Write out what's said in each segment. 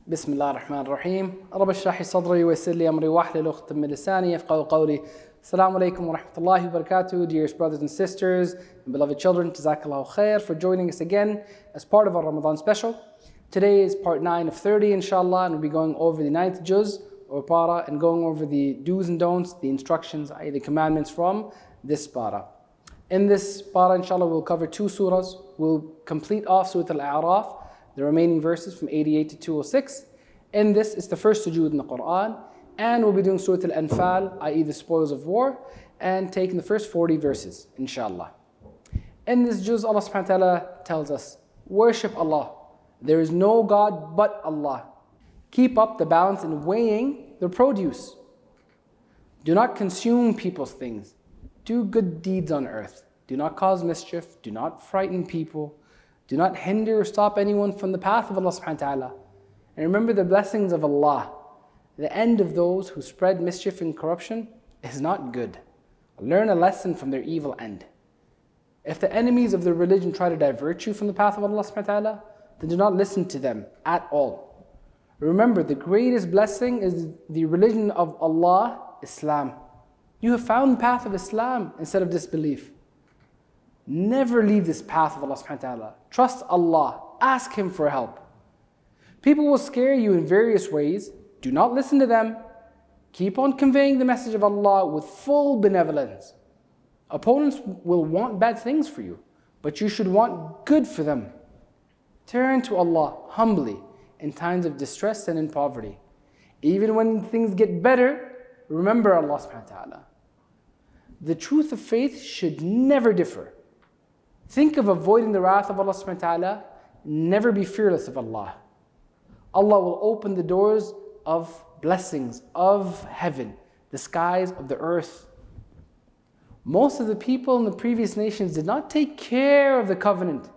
بسم الله الرحمن الرحيم رب اشرح لي صدري ويسر لي أمري واحلل عقدة من لساني يفقهوا قولي. Assalamu alaikum wa rahmatullahi wa barakatuh, dearest brothers and sisters and beloved children. Jazakallahu khair for joining us again as part of our Ramadan special. Today is part 9 of 30 inshallah, and we'll be going over the 9th juz or para and going over the do's and don'ts, the instructions, i.e. the commandments from this para. In this para inshallah we'll cover 2 surahs. We'll complete off Surah Al-A'raf, the remaining verses from 88 to 206. In this is the first sujood in the Qur'an, and we'll be doing Surah Al-Anfal, i.e. the spoils of war, and taking the first 40 verses, inshallah. In this juz, Allah subhanahu wa ta'ala tells us, worship Allah. There is no God but Allah. Keep up the balance in weighing the produce. Do not consume people's things. Do good deeds on earth. Do not cause mischief. Do not frighten people. Do not hinder or stop anyone from the path of Allah subhanahu wa ta'ala. And remember the blessings of Allah. The end of those who spread mischief and corruption is not good. Learn a lesson from their evil end. If the enemies of the religion try to divert you from the path of Allah subhanahu wa ta'ala, then do not listen to them at all. Remember, the greatest blessing is the religion of Allah, Islam. You have found the path of Islam instead of disbelief. Never leave this path of Allah subhanahu wa ta'ala. Trust Allah. Ask Him for help. People will scare you in various ways. Do not listen to them. Keep on conveying the message of Allah with full benevolence. Opponents will want bad things for you, but you should want good for them. Turn to Allah humbly in times of distress and in poverty. Even when things get better, remember Allah subhanahu wa ta'ala. The truth of faith should never differ. Think of avoiding the wrath of Allah subhanahu wa ta'ala. Never be fearless of Allah. Allah will open the doors of blessings of heaven, the skies of the earth. Most of the people in the previous nations did not take care of the covenant.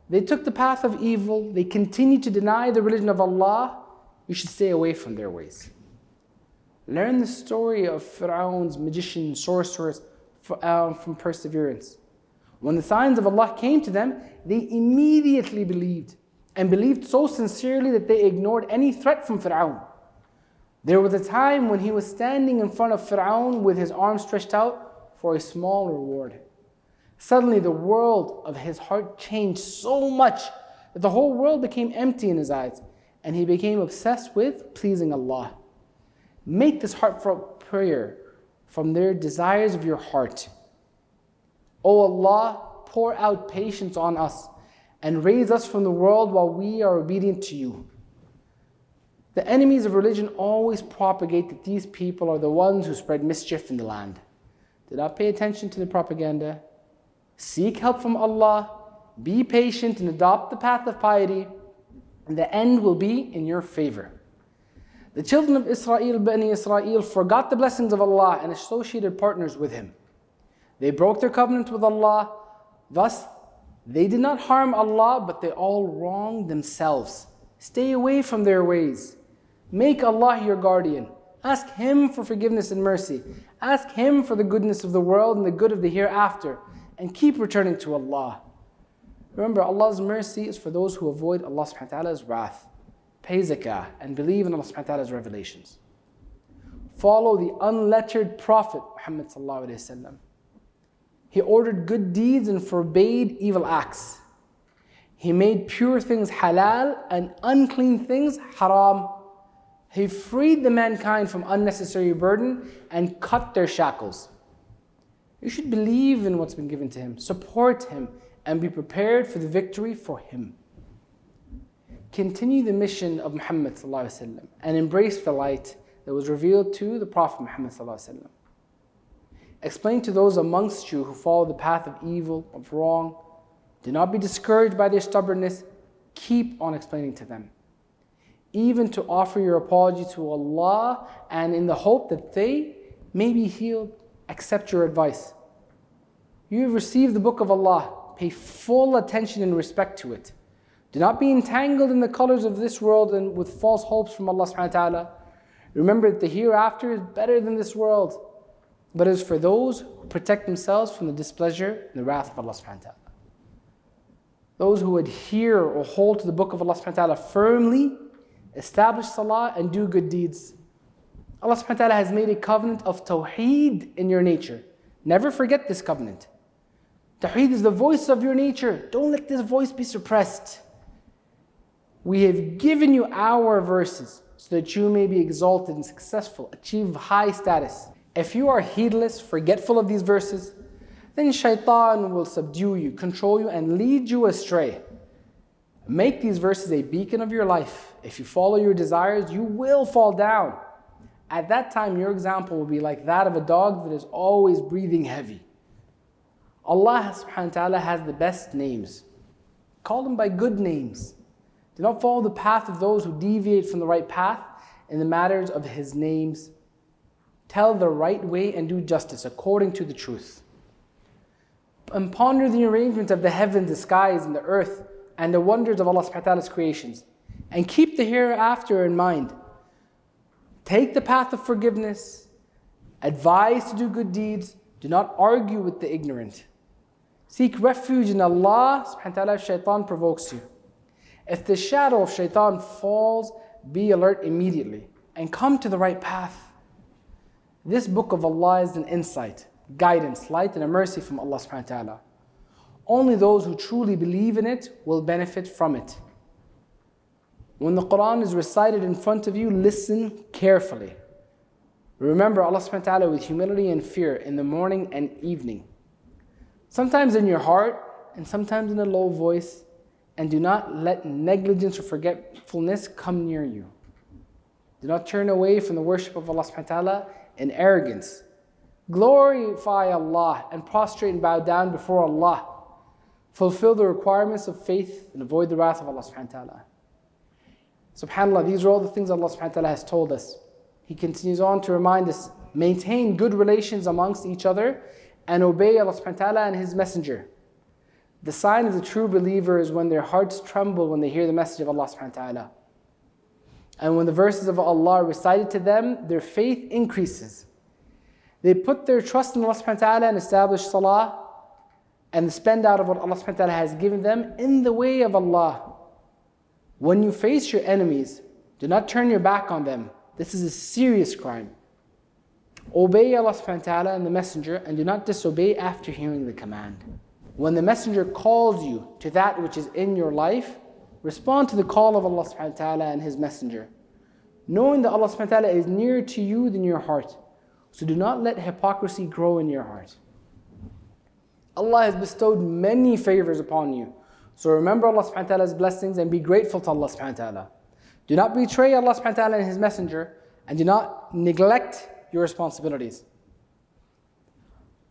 They took the path of evil. They continued to deny the religion of Allah. You should stay away from their ways. Learn the story of Fir'aun's magicians, sorcerers from perseverance. When the signs of Allah came to them, they immediately believed, and believed so sincerely that they ignored any threat from Fir'aun. There was a time when he was standing in front of Fir'aun with his arms stretched out for a small reward. Suddenly the world of his heart changed so much that the whole world became empty in his eyes, and he became obsessed with pleasing Allah. Make this heartfelt prayer from their desires of your heart. O Allah, pour out patience on us and raise us from the world while we are obedient to you. The enemies of religion always propagate that these people are the ones who spread mischief in the land. Do not pay attention to the propaganda. Seek help from Allah. Be patient and adopt the path of piety. And the end will be in your favor. The children of Israel, Bani Israel, forgot the blessings of Allah and associated partners with Him. They broke their covenant with Allah. Thus, they did not harm Allah, but they all wronged themselves. Stay away from their ways. Make Allah your guardian. Ask Him for forgiveness and mercy. Ask Him for the goodness of the world and the good of the hereafter. And keep returning to Allah. Remember, Allah's mercy is for those who avoid Allah subhanahu wa ta'ala's wrath. Pay zakah and believe in Allah subhanahu wa ta'ala's revelations. Follow the unlettered Prophet Muhammad sallallahu alayhi wa sallam. He ordered good deeds and forbade evil acts. He made pure things halal and unclean things haram. He freed the mankind from unnecessary burden and cut their shackles. You should believe in what's been given to Him, support Him, and be prepared for the victory for Him. Continue the mission of Muhammad sallallahu alaihi wasallam and embrace the light that was revealed to the Prophet Muhammad sallallahu alaihi wasallam. Explain to those amongst you who follow the path of evil, of wrong. Do not be discouraged by their stubbornness. Keep on explaining to them. Even to offer your apology to Allah and in the hope that they may be healed, accept your advice. You have received the book of Allah. Pay full attention and respect to it. Do not be entangled in the colors of this world and with false hopes from Allah subhanahu wa ta'ala. Remember that the hereafter is better than this world, but is for those who protect themselves from the displeasure and the wrath of Allah subhanahu wa ta'ala. Those who adhere or hold to the book of Allah subhanahu wa ta'ala firmly, establish salah, and do good deeds. Allah subhanahu wa ta'ala has made a covenant of tawheed in your nature. Never forget this covenant. Tawheed is the voice of your nature. Don't let this voice be suppressed. We have given you our verses so that you may be exalted and successful, achieve high status. If you are heedless, forgetful of these verses, then shaitan will subdue you, control you, and lead you astray. Make these verses a beacon of your life. If you follow your desires, you will fall down. At that time, your example will be like that of a dog that is always breathing heavy. Allah subhanahu wa ta'ala has the best names. Call them by good names. Do not follow the path of those who deviate from the right path in the matters of His names. Tell the right way and do justice according to the truth. And ponder the arrangement of the heavens, the skies, and the earth, and the wonders of Allah subhanahu wa ta'ala's creations. And keep the hereafter in mind. Take the path of forgiveness. Advise to do good deeds. Do not argue with the ignorant. Seek refuge in Allah subhanahu wa ta'ala if shaitan provokes you. If the shadow of shaitan falls, be alert immediately and come to the right path. This book of Allah is an insight, guidance, light, and a mercy from Allah subhanahu wa ta'ala. Only those who truly believe in it will benefit from it. When the Qur'an is recited in front of you, listen carefully. Remember Allah subhanahu wa ta'ala with humility and fear in the morning and evening. Sometimes in your heart and sometimes in a low voice, and do not let negligence or forgetfulness come near you. Do not turn away from the worship of Allah subhanahu wa ta'ala in arrogance. Glorify Allah and prostrate and bow down before Allah. Fulfill the requirements of faith and avoid the wrath of Allah subhanahu wa ta'ala. SubhanAllah, these are all the things Allah subhanahu wa ta'ala has told us. He continues on to remind us, maintain good relations amongst each other and obey Allah subhanahu wa ta'ala and His messenger. The sign of the true believer is when their hearts tremble when they hear the message of Allah subhanahu wa ta'ala. And when the verses of Allah are recited to them, their faith increases. They put their trust in Allah subhanahu wa ta'ala and establish salah and spend out of what Allah subhanahu wa ta'ala has given them in the way of Allah. When you face your enemies, do not turn your back on them. This is a serious crime. Obey Allah subhanahu wa ta'ala and the messenger and do not disobey after hearing the command. When the messenger calls you to that which is in your life, respond to the call of Allah subhanahu wa ta'ala and His messenger, knowing that Allah subhanahu wa ta'ala is nearer to you than your heart. So do not let hypocrisy grow in your heart. Allah has bestowed many favors upon you. So remember Allah subhanahu wa ta'ala's blessings and be grateful to Allah subhanahu wa ta'ala. Do not betray Allah subhanahu wa ta'ala and His messenger, and do not neglect your responsibilities.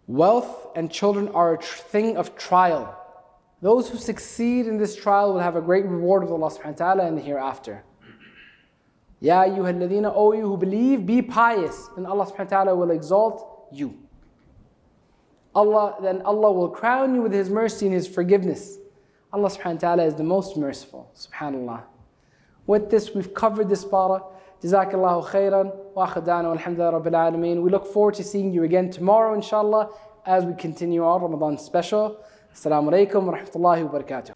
Wealth and children are a thing of trial. Those who succeed in this trial will have a great reward with Allah subhanahu wa ta'ala in the hereafter. Ya ayyuha alladhina, O you who believe, be pious, then Allah subhanahu wa ta'ala will exalt you. Then Allah will crown you with His mercy and His forgiveness. Allah subhanahu wa ta'ala is the most merciful. Subhanallah. With this, we've covered this para. Jazakallahu khairan wa akhadana walhamdulillah rabbil alameen. We look forward to seeing you again tomorrow, inshallah, as we continue our Ramadan special. Assalamu alaikum wa rahmatullahi wa barakatuh.